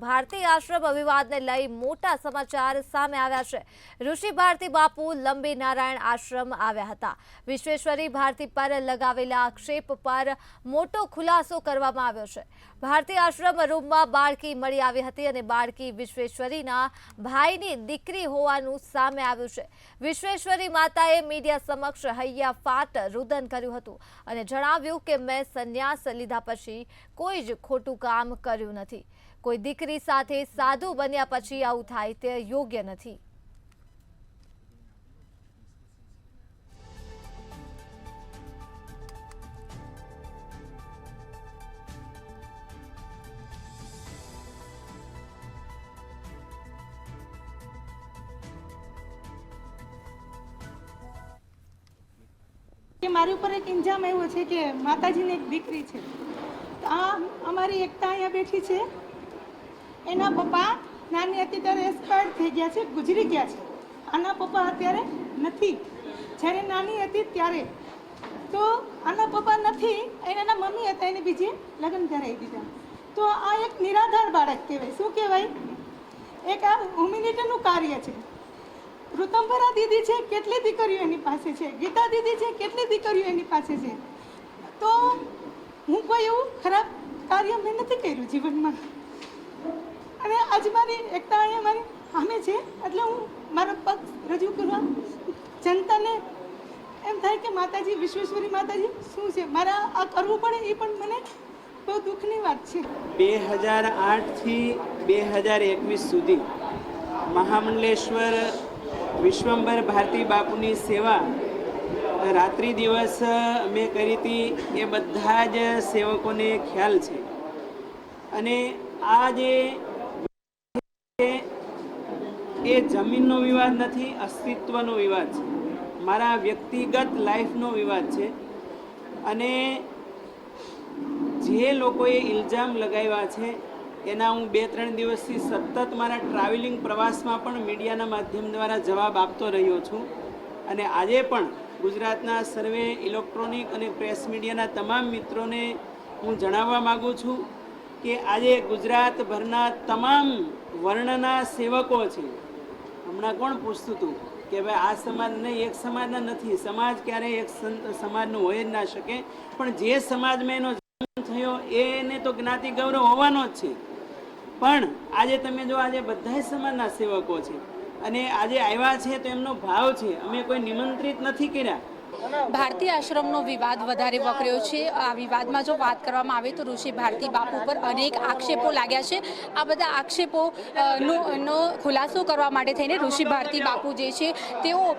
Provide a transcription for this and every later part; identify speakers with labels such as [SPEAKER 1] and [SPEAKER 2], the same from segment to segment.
[SPEAKER 1] ભારતી આશ્રમ વિવાદને લઈ મોટા સમાચાર સામે આવ્યા છે। ઋષિ ભારતી બાપુ લંબી નારાયણ આશ્રમ આવ્યા હતા। વિશ્વેશ્વરી ભારતી પર લગાવેલા આક્ષેપ પર મોટો ખુલાસો કરવામાં આવ્યો છે। ભારતી આશ્રમ રૂમમાં બાળકી મળી આવી હતી અને બાળકી વિશ્વેશ્વરીના ભાઈની દીકરી હોવાનું સામે આવ્યું છે। વિશ્વેશ્વરી માતાએ મીડિયા સમક્ષ હૈયા ફાટ રુદન કર્યું હતું અને જણાવ્યું કે મેં સંન્યાસ લીધા પછી કોઈ જ ખોટું કામ કર્યું નથી। કોઈ દીકરી સાથે સાધુ બન્યા પછી આવું થાય તે યોગ્ય નથી।
[SPEAKER 2] મારી ઉપર એક ઇન્જામ આવ્યો છે કે માતાજીની એક દીકરી છે। આ અમારી એકતા અહીંયા બેઠી છે, એના પપ્પા નાની હતી ત્યારે એક્સપાયર થઈ ગયા છે, ગુજરી ગયા છે। આના પપ્પા અત્યારે નથી, જ્યારે નાની હતી ત્યારે તો આના પપ્પા નથી, એના મમ્મી હતા, એને બીજે લગ્ન કરાવી દીધા। તો આ એક નિરાધાર બાળક કહેવાય। શું કહેવાય? એક આ હ્યુમેનિટીનું કાર્ય છે। ઋતંભરા દીદી છે, કેટલી દીકરીઓ એની પાસે છે, ગીતા દીદી છે, કેટલી દીકરીઓ એની પાસે છે। તો હું કોઈ એવું ખરાબ કાર્ય મેં નથી કર્યું જીવનમાં, અને આજ મારી એકતા અહીંયા મારી સામે છે, એટલે હું મારો પક્ષ રજૂ કરવા જનતાને એમ થાય કે માતાજી વિશ્વેશ્વરી માતાજી શું છે, મારા આ કરવું પડે એ પણ મને બહુ દુઃખની વાત છે।
[SPEAKER 3] 2008 થી 2021 સુધી મહામંડલેશ્વર વિશ્વંભર ભારતી બાપુની સેવા રાત્રિ દિવસ મેં કરી હતી, એ બધા જ સેવકોને ખ્યાલ છે। અને આ જે એ જમીનનો વિવાદ નથી, અસ્તિત્વનો વિવાદ છે, મારા વ્યક્તિગત લાઈફનો વિવાદ છે। અને જે લોકોએ ઇલ્ઝામ લગાવ્યા છે એના હું 2-3 દિવસથી સતત મારા ટ્રાવેલિંગ પ્રવાસમાં પણ મીડિયાના માધ્યમ દ્વારા જવાબ આપતો રહ્યો છું। અને આજે પણ ગુજરાતના સર્વે ઇલેક્ટ્રોનિક અને પ્રેસ મીડિયાના તમામ મિત્રોને હું જણાવવા માગું છું કે આજે ગુજરાતભરના તમામ વર્ણના સેવકો છે। હમણાં કોણ પૂછતું હતું કે ભાઈ આ સમાજ નહીં, એક સમાજના નથી, સમાજ ક્યારેય એક સમાજનું હોય જ ના શકે, પણ જે સમાજમાં એનો જન્મ થયો એને તો જ્ઞાતિ ગૌરવ હોવાનો જ છે। પણ આજે તમે જો આજે બધા સમાજના સેવકો છે અને આજે આવ્યા છે તો એમનો ભાવ છે, અમે કોઈ નિમંત્રિત નથી કર્યા।
[SPEAKER 4] ભારતી આશ્રમનો વિવાદ વધારે વકર્યો છે। આ વિવાદમાં જો વાત કરવામાં આવે તો ઋષિ ભારતી બાપુ પર અનેક આક્ષેપો લાગ્યા છે। આ બધા આક્ષેપો નો ખુલાસો કરવા માટે થઈને ઋષિ ભારતી બાપુ જે છે તેઓ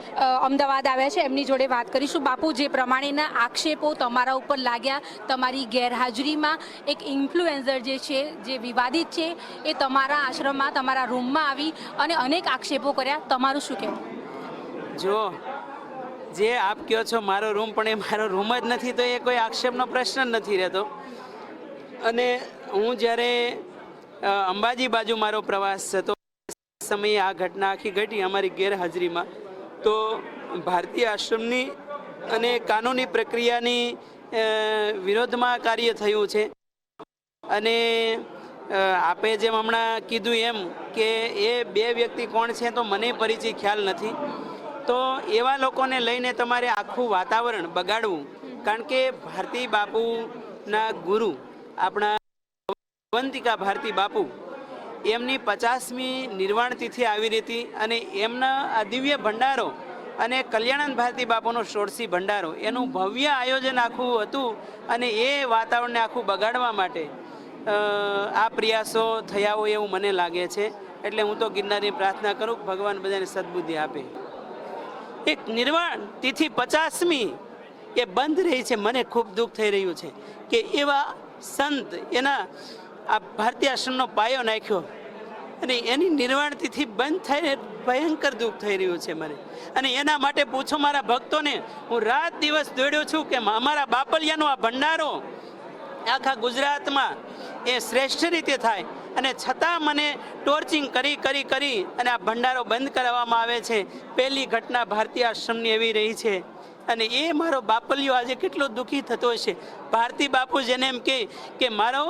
[SPEAKER 4] અમદાવાદ આવ્યા છે। એમની જોડે વાત કરીશું। બાપુ, જે પ્રમાણેના આક્ષેપો તમારા ઉપર લાગ્યા, તમારી ગેરહાજરીમાં એક ઇન્ફ્લુએન્સર જે છે, જે વિવાદિત છે, એ તમારા આશ્રમમાં, તમારા રૂમમાં આવી અને અનેક આક્ષેપો કર્યા, તમારું શું કહેવું?
[SPEAKER 3] જો જે આપ કહો છો મારો રૂમ, પણ એ મારો રૂમ જ નથી, તો એ કોઈ આક્ષેપનો પ્રશ્ન જ નથી રહેતો। અને હું જ્યારે અંબાજી બાજુ મારો પ્રવાસ થતો સમયે આ ઘટના આખી ઘટી અમારી ગેરહાજરીમાં, તો ભારતીય આશ્રમની અને કાનૂની પ્રક્રિયાની વિરોધમાં કાર્ય થયું છે। અને આપે જેમ હમણાં કીધું એમ કે એ બે વ્યક્તિ કોણ છે તો મને પરિચય ખ્યાલ નથી, તો એવા લોકોને લઈને તમારે આખું વાતાવરણ બગાડવું, કારણ કે ભારતી બાપુના ગુરુ આપણા અવંતિકા ભારતી બાપુ, એમની 50મી નિર્વાણ તિથિ આવી હતી અને એમના આ દિવ્ય ભંડારો અને કલ્યાણાનંદ ભારતી બાપુનો 16સી ભંડારો, એનું ભવ્ય આયોજન આખું હતું અને એ વાતાવરણને આખું બગાડવા માટે આ પ્રયાસો થયા હોય એવું મને લાગે છે। એટલે હું તો ગિરનારની પ્રાર્થના કરું, ભગવાન બધાને સદબુદ્ધિ આપે। એક નિર્વાણ તિથિ 50મી એ બંધ રહી છે, મને ખૂબ દુઃખ થઈ રહ્યું છે કે એવા સંત એના આ ભારતીય આશ્રમનો પાયો નાખ્યો અને એની નિર્વાણ તિથિ બંધ થઈને ભયંકર દુઃખ થઈ રહ્યું છે મને। અને એના માટે પૂછો મારા ભક્તોને, હું રાત દિવસ દોડ્યો છું કે અમારા બાપલિયાનો આ ભંડારો આખા ગુજરાતમાં એ શ્રેષ્ઠ રીતે થાય, અને છતાં મને ટોર્ચિંગ કરી અને આ ભંડારો બંધ કરાવવામાં આવે છે। પહેલી ઘટના ભારતીય આશ્રમની એવી રહી છે અને એ મારો બાપલિયો આજે કેટલો દુઃખી થતો હશે। ભારતી બાપુ જેને એમ કે મારો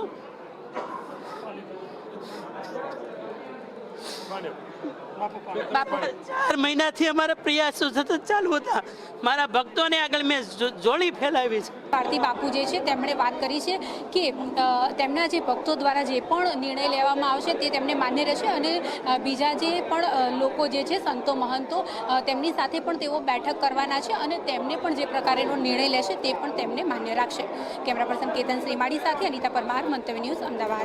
[SPEAKER 4] બાપુ
[SPEAKER 3] 4 મહિનાથી અમારા પ્રયાસો સતત ચાલુ હતા. મારા ભક્તોને આગળ મેં જોડી ફેલાવી છે.
[SPEAKER 4] ભારતી બાપુ જે છે તેમણે વાત કરી છે કે તેમના જે ભક્તો દ્વારા જે પણ નિર્ણય લેવામાં આવશે તે તેમને માન્ય રહેશે અને બીજા જે પણ લોકો જે છે સંતો મહંતો તેમની સાથે પણ તેઓ બેઠક કરવાના છે અને તેમને પણ જે પ્રકારેનો નિર્ણય લેશે તે પણ તેમને માન્ય રાખશે. કેમેરા પર્સન કેતન શ્રીમાળી સાથે અનિતા પરમાર, મંતવ્ય ન્યૂઝ, અમદાવાદ.